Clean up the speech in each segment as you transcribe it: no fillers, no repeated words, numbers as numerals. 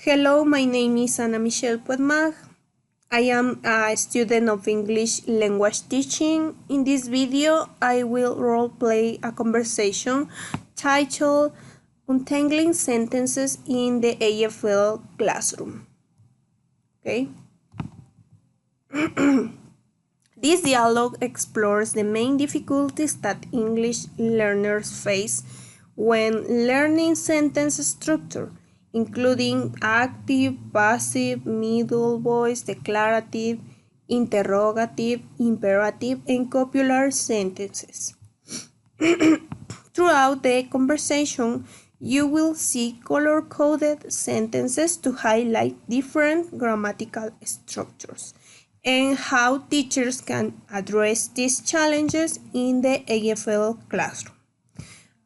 Hello, my name is Ana Michelle Puedmag. I am a student of English language teaching. In this video, I will role-play a conversation titled Untangling Sentences in the AFL Classroom. Okay? This dialogue explores the main difficulties that English learners face when learning sentence structure, including active, passive, middle voice, declarative, interrogative, imperative, and copular sentences. Throughout the conversation, you will see color-coded sentences to highlight different grammatical structures and how teachers can address these challenges in the AFL classroom.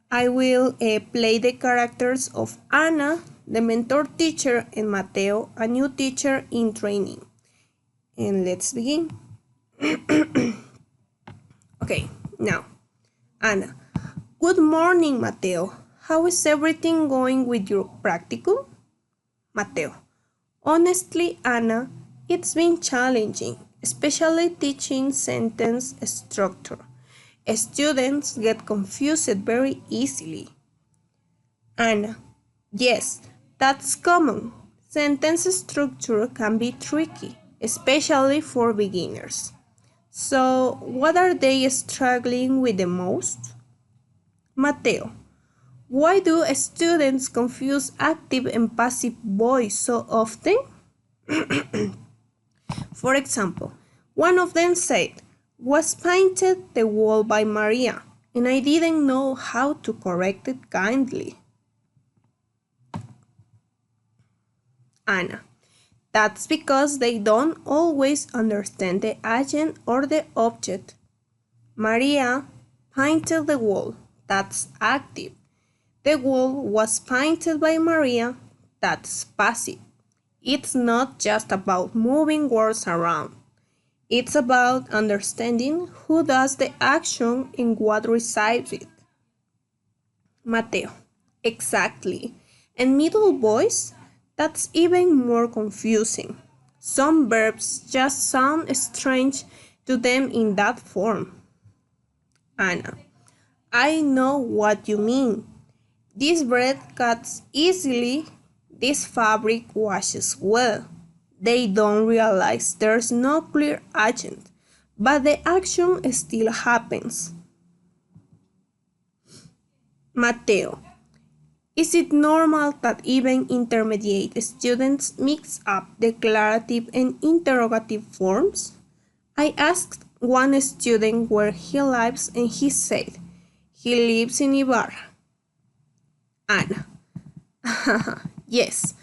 I will play the characters of Ana, the mentor teacher, and Mateo, a new teacher in training. And let's begin. Okay, now, Ana. Good morning, Mateo. How is everything going with your practicum? Mateo. Honestly, Ana, it's been challenging, especially teaching sentence structure. Students get confused very easily. Ana. Yes, that's common. Sentence structure can be tricky, especially for beginners. So, what are they struggling with the most? Mateo. Why do students confuse active and passive voice so often? For example, one of them said, was painted the wall by Maria, and I didn't know how to correct it kindly. Ana. That's because they don't always understand the agent or the object. Maria painted the wall. That's active. The wall was painted by Maria. That's passive. It's not just about moving words around. It's about understanding who does the action and what receives it. Mateo. Exactly. And middle voice? That's even more confusing. Some verbs just sound strange to them in that form. Ana. I know what you mean. This bread cuts easily. This fabric washes well. They don't realize there's no clear agent, but the action still happens. Mateo. Is it normal that even intermediate students mix up declarative and interrogative forms? I asked one student where he lives and he said, he lives in Ibarra. Ana. Yes,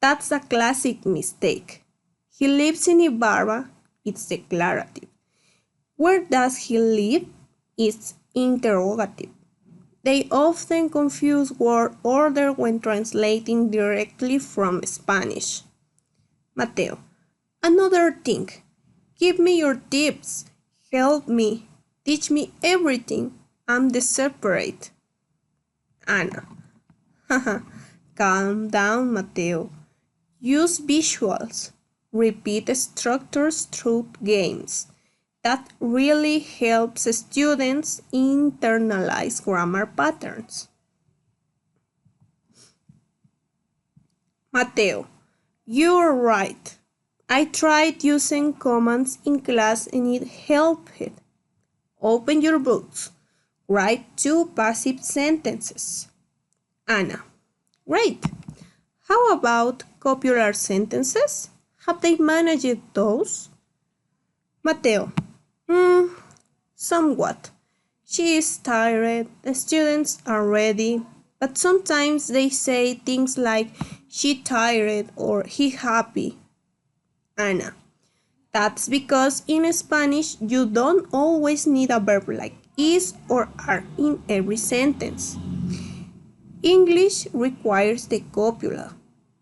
that's a classic mistake. He lives in Ibarra, it's declarative. Where does he live? It's interrogative. They often confuse word order when translating directly from Spanish. Mateo. Another thing. Give me your tips. Help me. Teach me everything. I'm desperate. Ana. Calm down, Mateo. Use visuals. Repeat structures through games. That really helps students internalize grammar patterns. Mateo, you're right. I tried using commands in class and it helped. Open your books. Write 2 passive sentences. Ana, great. How about copular sentences? Have they managed those? Mateo, somewhat. She is tired, the students are ready, but sometimes they say things like she tired or he happy. Ana, that's because in Spanish you don't always need a verb like is or are in every sentence. English requires the copula,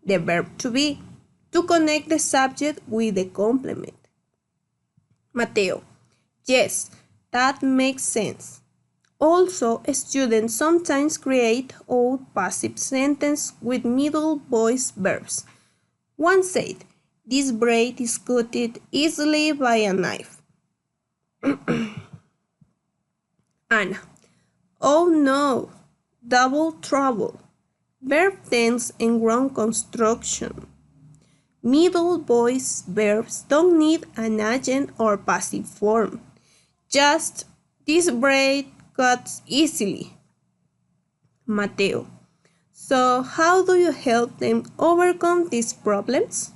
the verb to be, to connect the subject with the complement. Mateo, yes, that makes sense. Also, students sometimes create odd passive sentences with middle voice verbs. One said, "This braid is cut easily by a knife." Anna, "Oh no, double trouble. Verb tense and wrong construction. Middle voice verbs don't need an agent or passive form. Just, this braid cuts easily." Mateo, "So how do you help them overcome these problems?"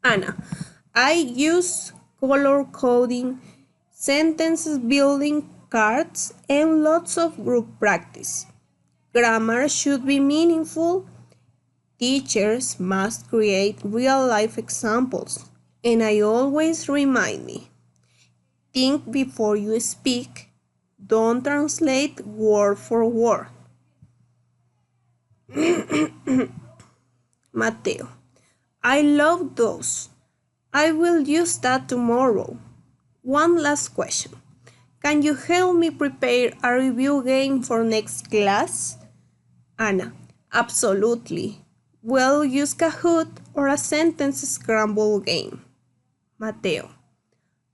Anna, "I use color coding, sentence building cards, and lots of group practice. Grammar should be meaningful. Teachers must create real-life examples. And I always remind me, think before you speak. Don't translate word for word." Mateo, "I love those. I will use that tomorrow. One last question. Can you help me prepare a review game for next class?" Anna, "Absolutely. We'll use Kahoot or a sentence scramble game." Mateo,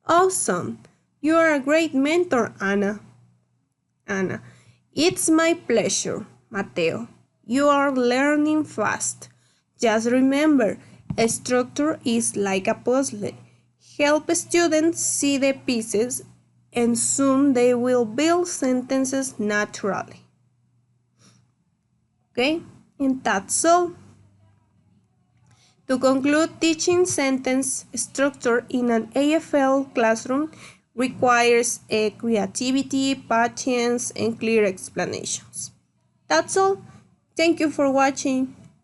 "Awesome. You are a great mentor, Anna." Anna, "It's my pleasure, Mateo. You are learning fast. Just remember, a structure is like a puzzle. Help students see the pieces, and soon they will build sentences naturally." Okay, and that's all. To conclude, teaching sentence structure in an AFL classroom requires a creativity, patience, and clear explanations. That's all. Thank you for watching.